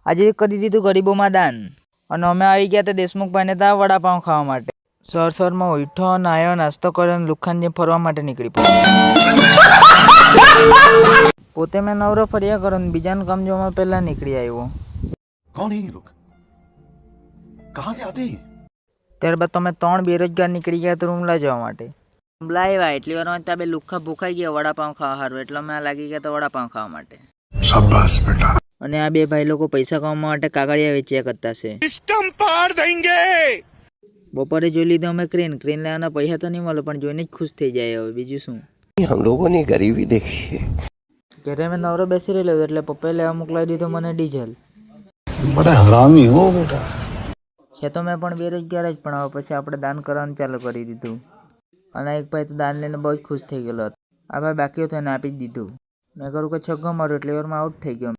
આજે કરી દીધું ગરીબોમાં દાન અને અમે આવી ગયા તે દેશમુખભાઈને ત્યાં વડાપાઉં ખાવા માટે. સરમાં ઉઠ્યો, નાહ્યો, નાસ્તો કર્યો અને લુખાન જેમ ફરવા માટે નીકળી પડ્યો. પોતે મેં નવરો ફર્યા કરો ને બીજાનું કામ જોવામાં પહેલા નીકળી આવ્યો. कौन है ये लोग? कहाँ से आते हैं? ત્યારબાદ તમે 3 બેરોજગાર નીકળી ગયા તો રૂમલા જવા માટે. રૂમલા આવ્યા એટલી વારમાં ત્યાં બે લુખ્ખા ભૂખાઈ ગયા વડાપાઉં ખાવા સારું એટલે અમે લાગી ગયા તો વડાપાઉં ખાવા માટે. શાબાશ બેટા. અને આ બે ભાઈ લોકો પૈસા કમાવા માટે કાગળિયા વેચ્યા કરતા છે. સિસ્ટમ પાડ દેંગે. બપોરે જોઈ લીધો અમે ક્રેન લેવાના પૈસા તો નહીં મળે પણ જોઈને જ ખુશ થઈ જાય. હવે બીજું શું, हम लोगों ने गरीबी देखी है. ઘરે મેં નવરો બેસી રહેલો એટલે પપ્પાએ લેવા મોકલાવી દીધો મને ડીઝલ. बड़ा हरामी हो बेटा. છે તો મેં પણ બેરોજગાર જ પણ હવે પછી આપણે દાન કરવાનું ચાલુ કરી દીધું. અને એક ભાઈ તો દાન લઈને બહુ જ ખુશ થઈ ગયેલો હતો. આ ભાઈ બાકી હતો એને આપી જ દીધું. મેં કહ્યું કે છગ્ગો માર્યો એટલે ઓવરમાં આઉટ થઈ ગયો.